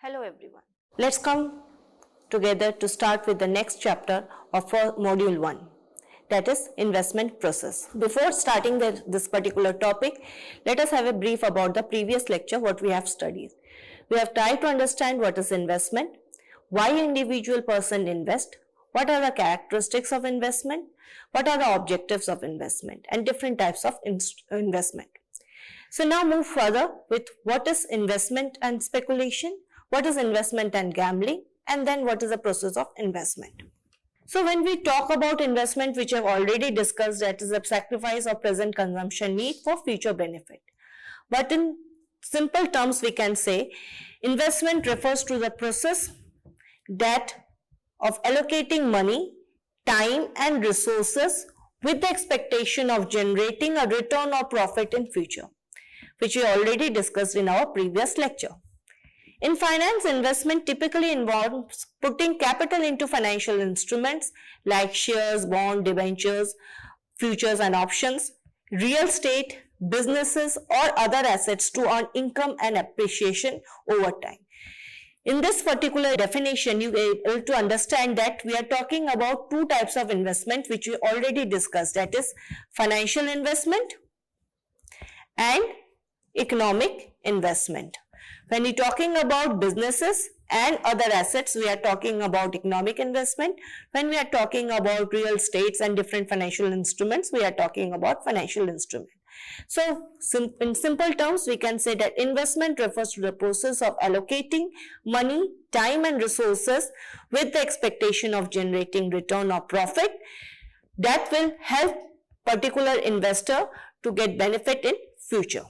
Hello everyone. Let's come together to start with the next chapter of module 1, that is investment process. Before starting this particular topic, let us have a brief about the previous lecture, what we have studied. We have tried to understand what is investment, why an individual person invest, what are the characteristics of investment, what are the objectives of investment, and different types of investment. So now move further with what is investment and speculation, what is investment and gambling, and then what is the process of investment. So when we talk about investment, which I have already discussed, that is the sacrifice of present consumption need for future benefit. But in simple terms, we can say investment refers to the process that of allocating money, time and resources with the expectation of generating a return or profit in future, which we already discussed in our previous lecture. In finance, investment typically involves putting capital into financial instruments like shares, bonds, debentures, futures and options, real estate, businesses or other assets to earn income and appreciation over time. In this particular definition, you are able to understand that we are talking about two types of investment which we already discussed, that is financial investment and economic investment. When we are talking about businesses and other assets, we are talking about economic investment. When we are talking about real estates and different financial instruments, we are talking about financial instrument. So, in simple terms, we can say that investment refers to the process of allocating money, time and resources with the expectation of generating return or profit that will help particular investor to get benefit in future.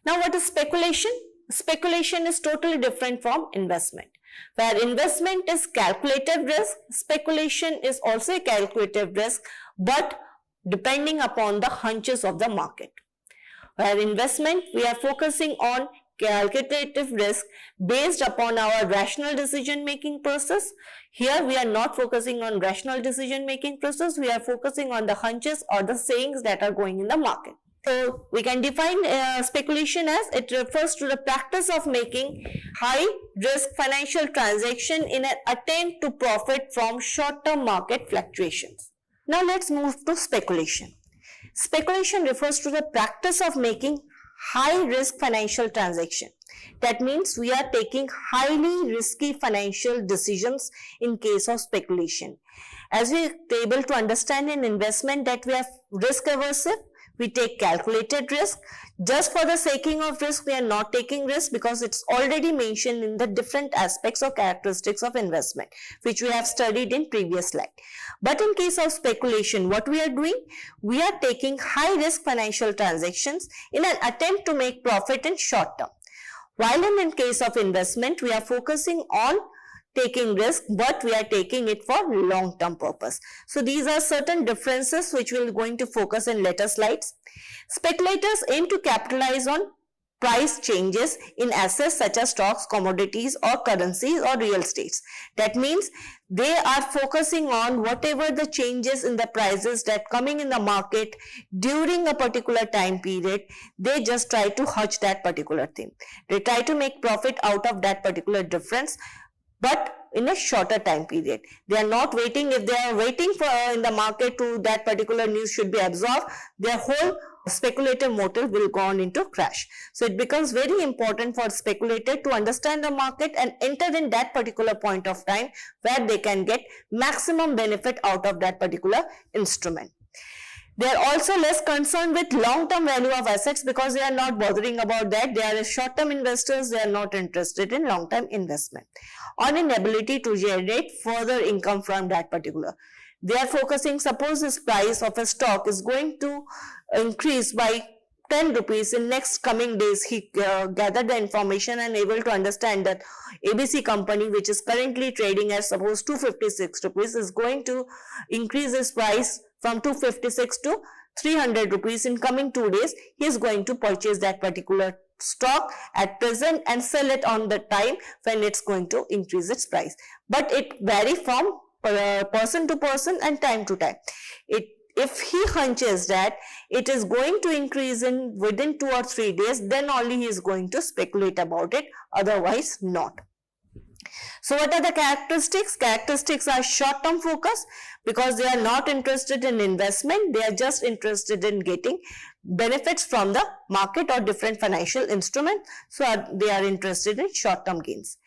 Now, what is speculation? Speculation is totally different from investment. Where investment is calculated risk, speculation is also a calculated risk, but depending upon the hunches of the market. Where investment, we are focusing on calculative risk based upon our rational decision making process. Here we are not focusing on rational decision making process, we are focusing on the hunches or the sayings that are going in the market. So we can define speculation as it refers to the practice of making high risk financial transaction in an attempt to profit from short-term market fluctuations. Now let's move to speculation. Speculation refers to the practice of making high risk financial transaction. That means we are taking highly risky financial decisions in case of speculation. As we are able to understand in investment that we are risk aversive, we take calculated risk. Just for the sake of risk, we are not taking risk because it's already mentioned in the different aspects or characteristics of investment, which we have studied in previous slide. But in case of speculation, what we are doing? We are taking high risk financial transactions in an attempt to make profit in short term. While in case of investment, we are focusing on taking risk, but we are taking it for long-term purpose. So these are certain differences which we are going to focus in later slides. Speculators aim to capitalize on price changes in assets such as stocks, commodities or currencies or real estates. That means they are focusing on whatever the changes in the prices that coming in the market during a particular time period, they just try to hedge that particular thing. They try to make profit out of that particular difference, but in a shorter time period. They are not waiting. If they are waiting for in the market to that particular news should be absorbed, their whole speculative motive will go on into crash. So it becomes very important for speculator to understand the market and enter in that particular point of time where they can get maximum benefit out of that particular instrument. They are also less concerned with long-term value of assets because they are not bothering about that. They are short-term investors. They are not interested in long-term investment or in ability to generate further income from that particular. They are focusing, suppose this price of a stock is going to increase by 10 rupees in next coming days. He gathered the information and able to understand that ABC company, which is currently trading at suppose 256 rupees, is going to increase its price from 256 to 300 rupees in coming 2 days. He is going to purchase that particular stock at present and sell it on the time when it's going to increase its price. But it varies from person to person and time to time. If he hunches that it is going to increase in within 2 or 3 days, then only he is going to speculate about it, otherwise not. So what are the characteristics? Characteristics are short-term focus because they are not interested in investment. They are just interested in getting benefits from the market or different financial instruments. So they are interested in short-term gains.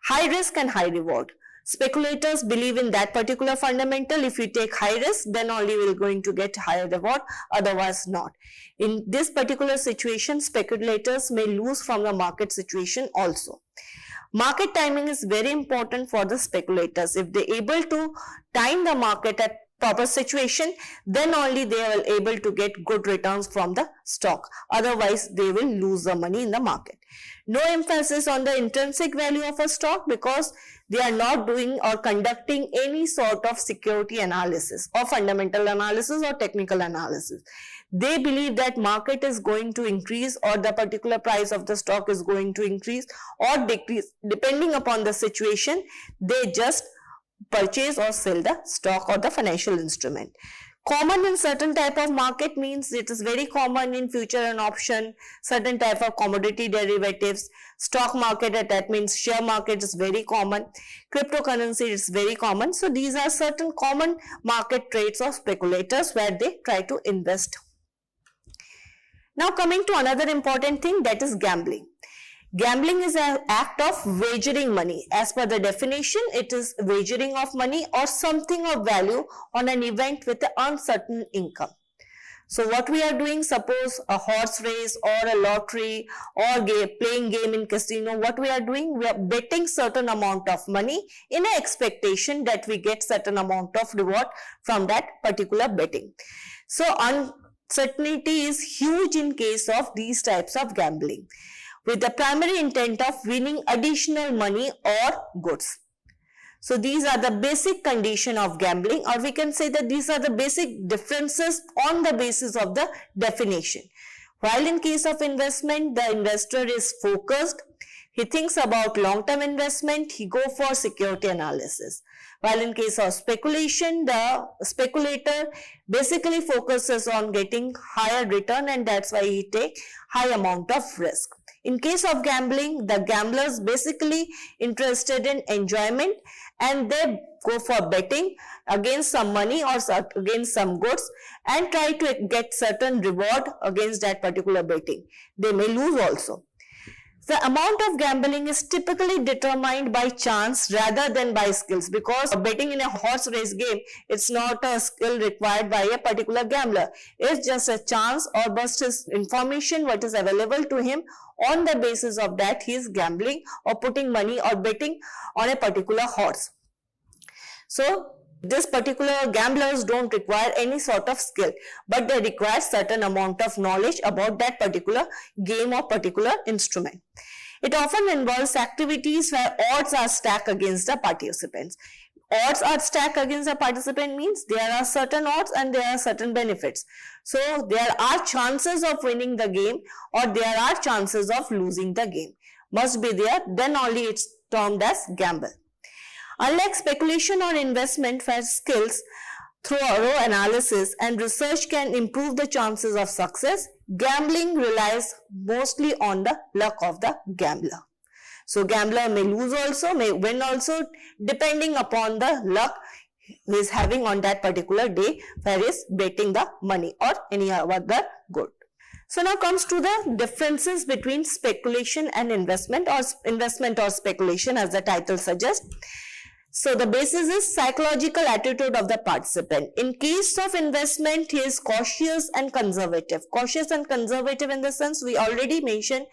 High risk and high reward. Speculators believe in that particular fundamental. If you take high risk, then only we are going to get higher reward, otherwise not. In this particular situation, speculators may lose from the market situation also. Market timing is very important for the speculators. If they are able to time the market at proper situation, then only they are able to get good returns from the stock. Otherwise, they will lose the money in the market. No emphasis on the intrinsic value of a stock because they are not doing or conducting any sort of security analysis or fundamental analysis or technical analysis. They believe that market is going to increase or the particular price of the stock is going to increase or decrease. Depending upon the situation, they just purchase or sell the stock or the financial instrument. Common in certain type of market means it is very common in future and option, certain type of commodity derivatives. Stock market, that means share market is very common. Cryptocurrency is very common. So these are certain common market trades of speculators where they try to invest. Now coming to another important thing, that is gambling. Gambling is an act of wagering money. As per the definition, it is wagering of money or something of value on an event with an uncertain income. So what we are doing, suppose a horse race or a lottery or playing game in casino, what we are doing, we are betting certain amount of money in an expectation that we get certain amount of reward from that particular betting. So uncertainty is huge in case of these types of gambling, with the primary intent of winning additional money or goods. So these are the basic condition of gambling, or we can say that these are the basic differences on the basis of the definition. While in case of investment, the investor is focused, he thinks about long-term investment, he go for security analysis. While in case of speculation, the speculator basically focuses on getting higher return, and that's why he take high amount of risk. In case of gambling, the gamblers basically interested in enjoyment and they go for betting against some money or against some goods and try to get certain reward against that particular betting. They may lose also. The amount of gambling is typically determined by chance rather than by skills, because betting in a horse race game, it's not a skill required by a particular gambler. It's just a chance or just his information what is available to him. On the basis of that, he is gambling or putting money or betting on a particular horse. So this particular gamblers don't require any sort of skill, but they require certain amount of knowledge about that particular game or particular instrument. It often involves activities where odds are stacked against the participants. Odds are stacked against the participant means there are certain odds and there are certain benefits. So there are chances of winning the game or there are chances of losing the game. Must be there, then only it's termed as gamble. Unlike speculation or investment where skills, thorough analysis and research can improve the chances of success, gambling relies mostly on the luck of the gambler. So gambler may lose also, may win also, depending upon the luck he is having on that particular day where he is betting the money or any other good. So now comes to the differences between speculation and investment or speculation, as the title suggests. So the basis is psychological attitude of the participant. In case of investment, he is cautious and conservative. Cautious and conservative in the sense we already mentioned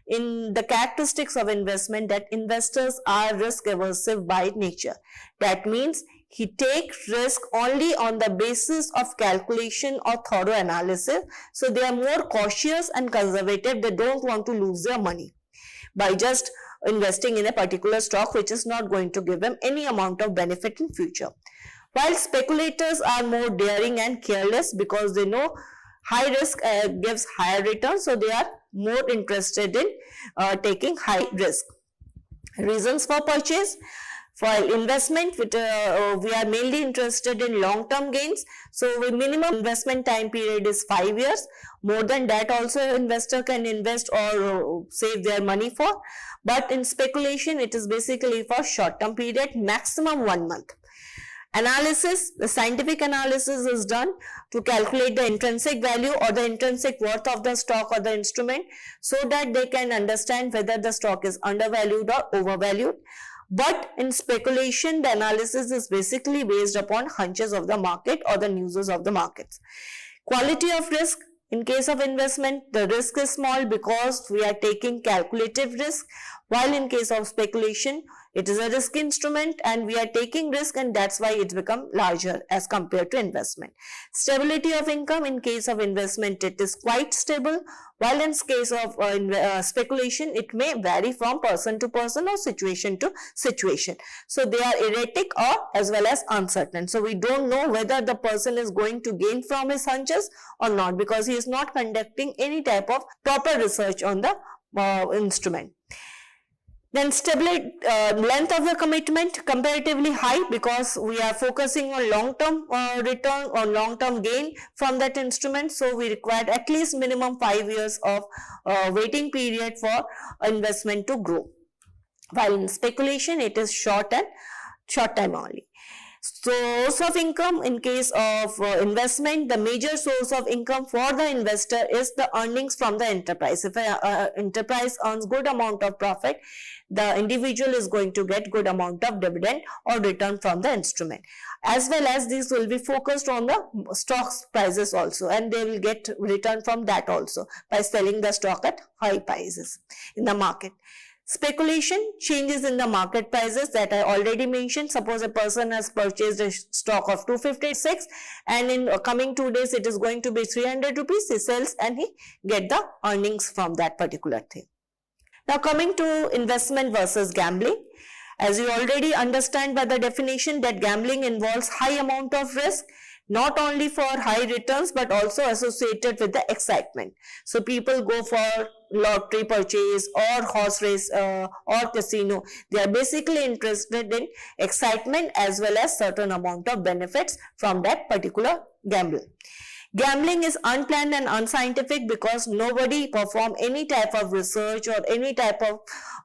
in the characteristics of investment that investors are risk aversive by nature. That means he takes risk only on the basis of calculation or thorough analysis. So they are more cautious and conservative. They don't want to lose their money by just investing in a particular stock which is not going to give them any amount of benefit in future. While speculators are more daring and careless because they know high risk gives higher return, so they are more interested in taking high risk. Reasons for purchase: For investment, we are mainly interested in long-term gains. So minimum investment time period is 5 years. More than that also investor can invest or save their money for. But in speculation, it is basically for short-term period, maximum 1 month. Analysis, the scientific analysis is done to calculate the intrinsic value or the intrinsic worth of the stock or the instrument, so that they can understand whether the stock is undervalued or overvalued. But in speculation, the analysis is basically based upon hunches of the market or the newses of the markets. Quality of risk. In case of investment, the risk is small because we are taking calculative risk, while in case of speculation, it is a risk instrument and we are taking risk, and that's why it's become larger as compared to investment. Stability of income. In case of investment, it is quite stable, while in case of speculation, it may vary from person to person or situation to situation. So they are erratic or as well as uncertain. So we don't know whether the person is going to gain from his hunches or not, because he is not conducting any type of proper research on the instrument. Then stability, length of the commitment comparatively high, because we are focusing on long-term return or long-term gain from that instrument. So we require at least minimum 5 years of waiting period for investment to grow. While in speculation, it is short time only. Source of income. In case of investment, the major source of income for the investor is the earnings from the enterprise. If an enterprise earns good amount of profit, the individual is going to get good amount of dividend or return from the instrument. As well as these will be focused on the stocks prices also, and they will get return from that also by selling the stock at high prices in the market. Speculation, changes in the market prices that I already mentioned. Suppose a person has purchased a stock of 256 and in coming 2 days it is going to be 300 rupees. He sells and he get the earnings from that particular thing. Now coming to investment versus gambling. As you already understand by the definition that gambling involves high amount of risk, not only for high returns but also associated with the excitement. So people go for lottery purchase or horse race or casino. They are basically interested in excitement as well as certain amount of benefits from that particular gamble. Gambling is unplanned and unscientific because nobody perform any type of research or any type of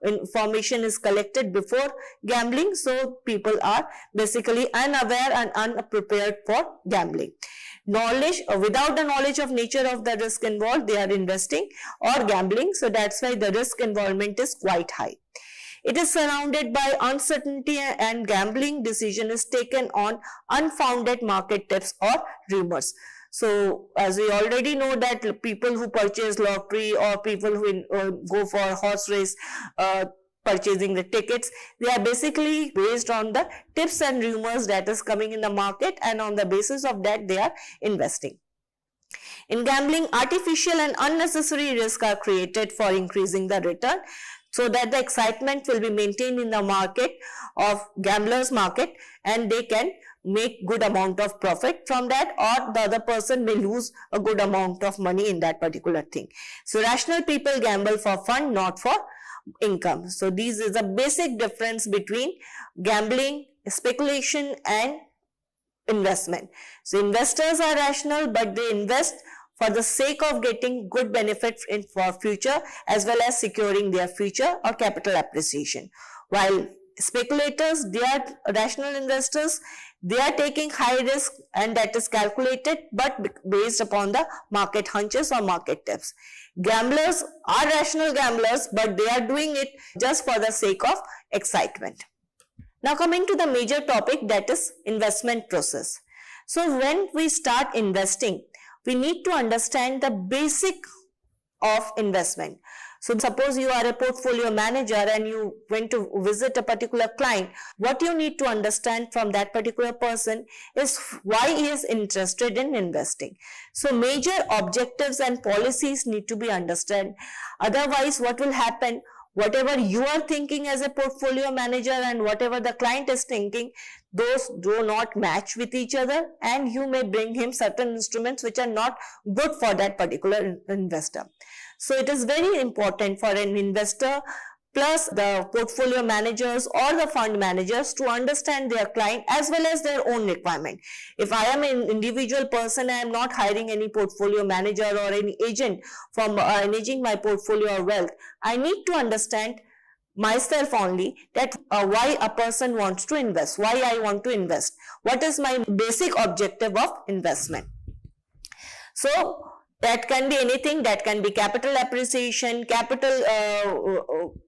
information is collected before gambling. So people are basically unaware and unprepared for gambling. Knowledge, without the knowledge of nature of the risk involved, they are investing or gambling. So that's why the risk involvement is quite high. It is surrounded by uncertainty and gambling decision is taken on unfounded market tips or rumors. So as we already know that people who purchase lottery or people who go for horse race purchasing the tickets, they are basically based on the tips and rumors that is coming in the market, and on the basis of that they are investing. In gambling, artificial and unnecessary risks are created for increasing the return, so that the excitement will be maintained in the market of gamblers market, and they can make good amount of profit from that, or the other person may lose a good amount of money in that particular thing. So rational people gamble for fun, not for income. So this is a basic difference between gambling, speculation and investment. So investors are rational, but they invest for the sake of getting good benefit for future as well as securing their future or capital appreciation. While speculators, they are rational investors, they are taking high risk and that is calculated but based upon the market hunches or market tips. Gamblers are rational gamblers, but they are doing it just for the sake of excitement. Now coming to the major topic, that is investment process. So when we start investing, we need to understand the basic of investment. So suppose you are a portfolio manager and you went to visit a particular client, what you need to understand from that particular person is why he is interested in investing. So major objectives and policies need to be understood. Otherwise, what will happen? Whatever you are thinking as a portfolio manager and whatever the client is thinking, those do not match with each other, and you may bring him certain instruments which are not good for that particular investor. So it is very important for an investor plus the portfolio managers or the fund managers to understand their client as well as their own requirement. If I am an individual person, I am not hiring any portfolio manager or any agent for managing my portfolio or wealth. I need to understand myself only that why a person wants to invest, why I want to invest, what is my basic objective of investment. So that can be anything, that can be capital appreciation, capital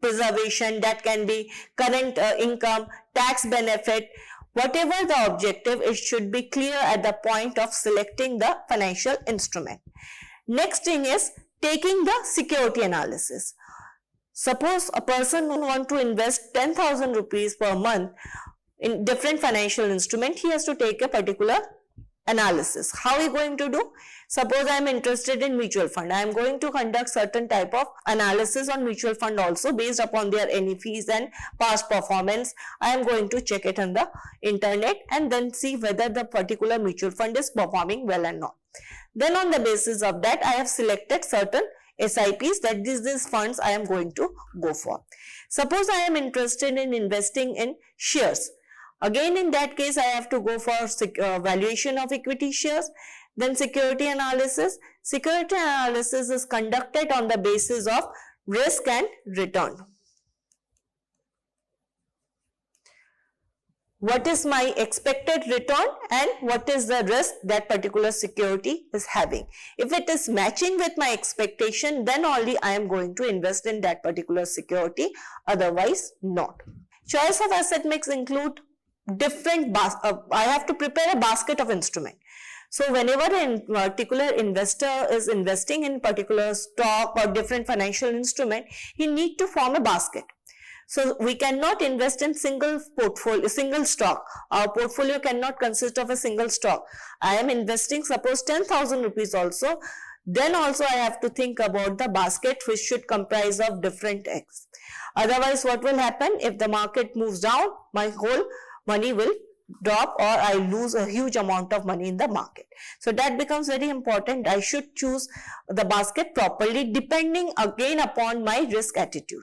preservation, that can be current income, tax benefit, whatever the objective, it should be clear at the point of selecting the financial instrument. Next thing is taking the security analysis. Suppose a person wants to invest 10,000 rupees per month in different financial instrument, he has to take a particular analysis. How are you going to do? Suppose I am interested in mutual fund. I am going to conduct certain type of analysis on mutual fund also based upon their NFEs and past performance. I am going to check it on the internet and then see whether the particular mutual fund is performing well or not. Then on the basis of that, I have selected certain SIPs that these funds I am going to go for. Suppose I am interested in investing in shares. Again, in that case, I have to go for valuation of equity shares. Then security analysis. Security analysis is conducted on the basis of risk and return. What is my expected return and what is the risk that particular security is having. If it is matching with my expectation, then only I am going to invest in that particular security, otherwise not. Choice of asset mix include different, I have to prepare a basket of instrument. So whenever a particular investor is investing in particular stock or different financial instrument, he need to form a basket. So we cannot invest in single portfolio, single stock. Our portfolio cannot consist of a single stock. I am investing suppose 10,000 rupees also. Then also I have to think about the basket which should comprise of different X. Otherwise what will happen if the market moves down, my whole money will drop or I lose a huge amount of money in the market. So that becomes very important. I should choose the basket properly depending again upon my risk attitude.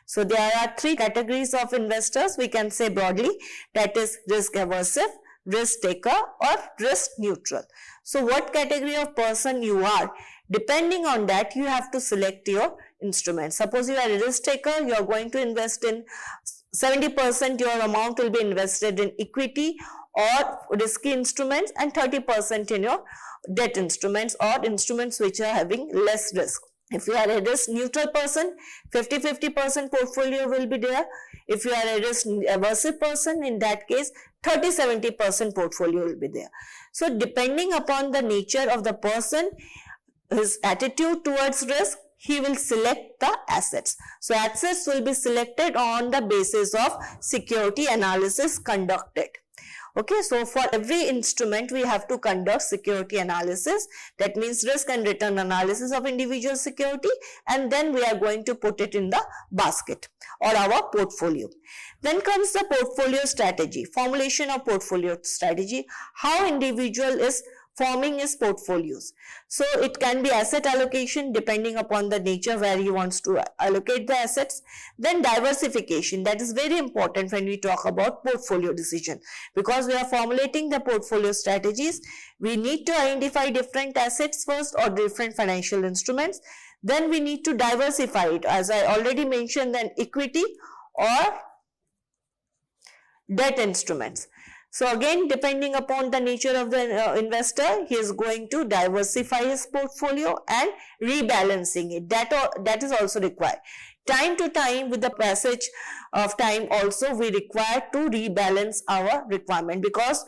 So there are three categories of investors we can say broadly, that is risk aversive, risk taker or risk neutral. So what category of person you are, depending on that you have to select your instrument. Suppose you are a risk taker, you are going to invest in 70% your amount will be invested in equity or risky instruments and 30% in your debt instruments or instruments which are having less risk. If you are a risk neutral person, 50-50% portfolio will be there. If you are a risk aversive person, in that case 30-70% portfolio will be there. So depending upon the nature of the person, his attitude towards risk, he will select the assets. So assets will be selected on the basis of security analysis conducted. Okay, so for every instrument we have to conduct security analysis, that means risk and return analysis of individual security, and then we are going to put it in the basket or our portfolio. Then comes the portfolio strategy, formulation of portfolio strategy, how individual is forming his portfolios. So it can be asset allocation depending upon the nature where he wants to allocate the assets. Then diversification, that is very important when we talk about portfolio decision, because we are formulating the portfolio strategies. We need to identify different assets first or different financial instruments. Then we need to diversify it, as I already mentioned, then equity or debt instruments. So again, depending upon the nature of the investor, he is going to diversify his portfolio and rebalancing it. That is also required. Time to time, with the passage of time also, we require to rebalance our requirement, because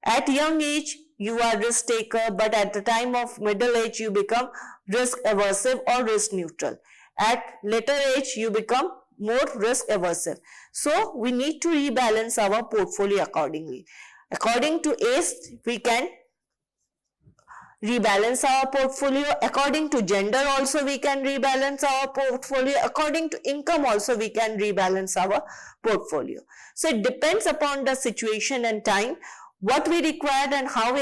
at young age you are risk taker, but at the time of middle age you become risk aversive or risk neutral. At later age you become more risk aversive. So we need to rebalance our portfolio accordingly. According to age, we can rebalance our portfolio. According to gender also we can rebalance our portfolio. According to income also we can rebalance our portfolio. So it depends upon the situation and time what we required and how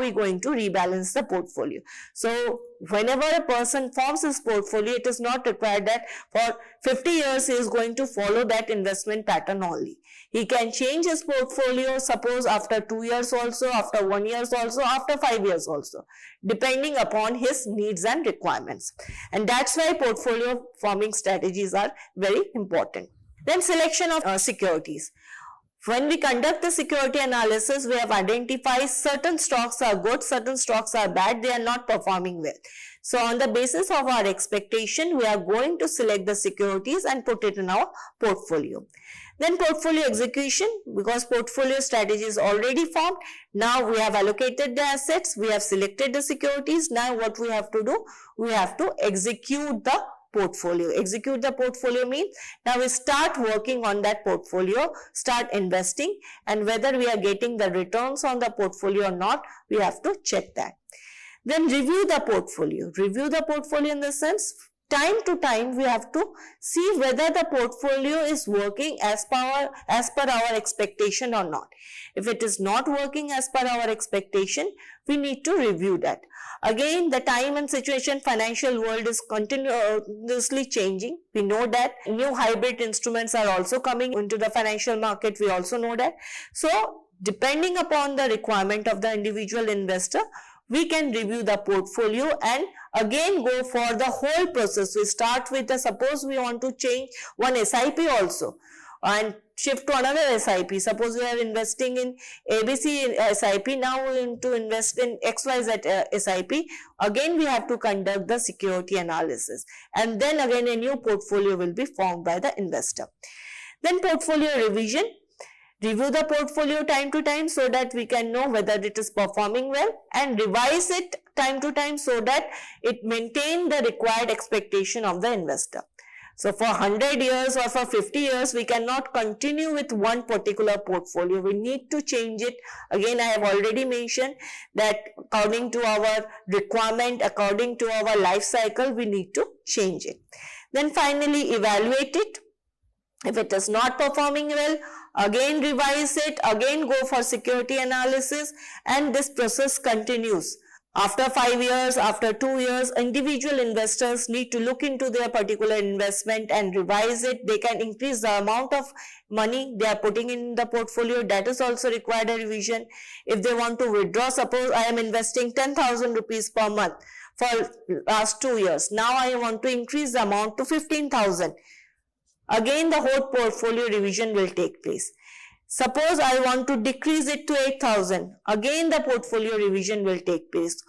we going to rebalance the portfolio. So whenever a person forms his portfolio, it is not required that for 50 years he is going to follow that investment pattern only. He can change his portfolio, suppose after 2 years also, after 1 year also, after 5 years also, depending upon his needs and requirements. And that's why portfolio forming strategies are very important. Then selection of securities. When we conduct the security analysis, we have identified certain stocks are good, certain stocks are bad, they are not performing well. So on the basis of our expectation, we are going to select the securities and put it in our portfolio. Then portfolio execution, because portfolio strategy is already formed. Now we have allocated the assets, we have selected the securities. Now what we have to do? We have to execute the portfolio. Execute the portfolio means now we start working on that portfolio, start investing, and whether we are getting the returns on the portfolio or not, we have to check that. Then review the portfolio. Review the portfolio in the sense, time to time we have to see whether the portfolio is working as per our expectation or not. If it is not working as per our expectation, we need to review that. Again, the time and situation, financial world is continuously changing. We know that new hybrid instruments are also coming into the financial market. We also know that. So depending upon the requirement of the individual investor, we can review the portfolio and again go for the whole process. We start with suppose we want to change one SIP also and shift to another SIP. Suppose we are investing in ABC SIP, now we want to invest in XYZ SIP. Again we have to conduct the security analysis, and then again a new portfolio will be formed by the investor. Then portfolio revision. Review the portfolio time to time so that we can know whether it is performing well, and revise it time to time so that it maintains the required expectation of the investor. So for 100 years or for 50 years, we cannot continue with one particular portfolio. We need to change it. Again, I have already mentioned that according to our requirement, according to our life cycle, we need to change it. Then finally, evaluate it. If it is not performing well, again revise it, again go for security analysis, and this process continues. After 5 years, after 2 years, individual investors need to look into their particular investment and revise it. They can increase the amount of money they are putting in the portfolio. That is also required a revision. If they want to withdraw, suppose I am investing 10,000 rupees per month for last 2 years. Now I want to increase the amount to 15,000. Again, the whole portfolio revision will take place. Suppose I want to decrease it to 8,000. Again, the portfolio revision will take place.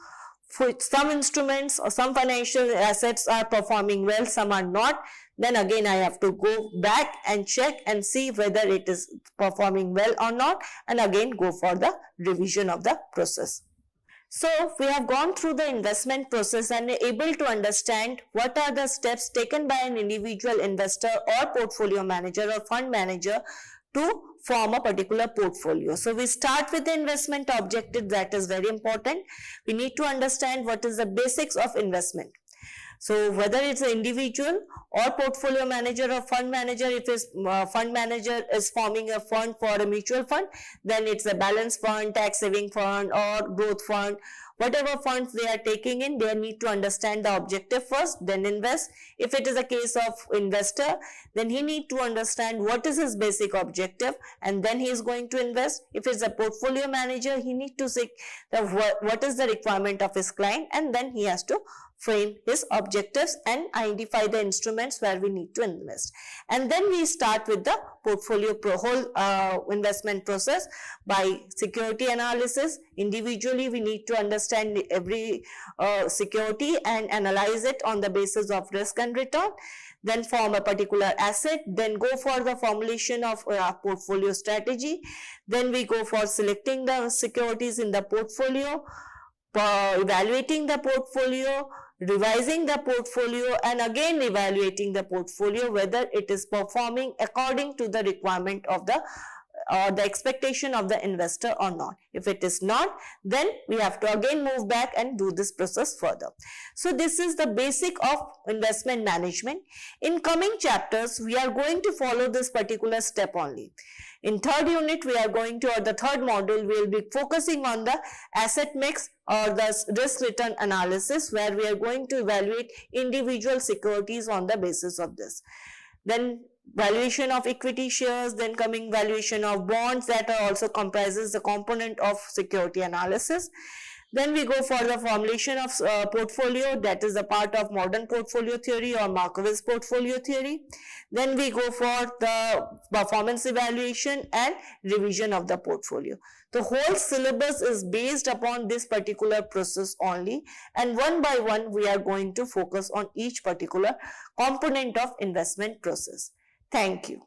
For some instruments or some financial assets are performing well, some are not. Then again, I have to go back and check and see whether it is performing well or not, and again go for the revision of the process. So we have gone through the investment process and are able to understand what are the steps taken by an individual investor or portfolio manager or fund manager to form a particular portfolio. So we start with the investment objective. That is very important. We need to understand what is the basics of investment. So whether it's an individual or portfolio manager or fund manager, if his fund manager is forming a fund for a mutual fund, then it's a balanced fund, tax saving fund or growth fund. Whatever funds they are taking in, they need to understand the objective first, then invest. If it is a case of investor, then he need to understand what is his basic objective, and then he is going to invest. If it's a portfolio manager, he need to see what is the requirement of his client, and then he has to frame his objectives and identify the instruments where we need to invest. And then we start with the portfolio whole investment process by security analysis. Individually, we need to understand every security and analyze it on the basis of risk and return. Then form a particular asset, then go for the formulation of a portfolio strategy. Then we go for selecting the securities in the portfolio, evaluating the portfolio, revising the portfolio, and again evaluating the portfolio whether it is performing according to the requirement of the expectation of the investor or not. If it is not, then we have to again move back and do this process further. So this is the basic of investment management. In coming chapters, we are going to follow this particular step only. In third unit, we are going to, or the third module, we will be focusing on the asset mix or the risk return analysis, where we are going to evaluate individual securities on the basis of this. Then valuation of equity shares, then coming valuation of bonds, that are also comprises the component of security analysis. Then we go for the formulation of portfolio, that is a part of modern portfolio theory or Markowitz portfolio theory. Then we go for the performance evaluation and revision of the portfolio. The whole syllabus is based upon this particular process only, and one by one we are going to focus on each particular component of investment process. Thank you.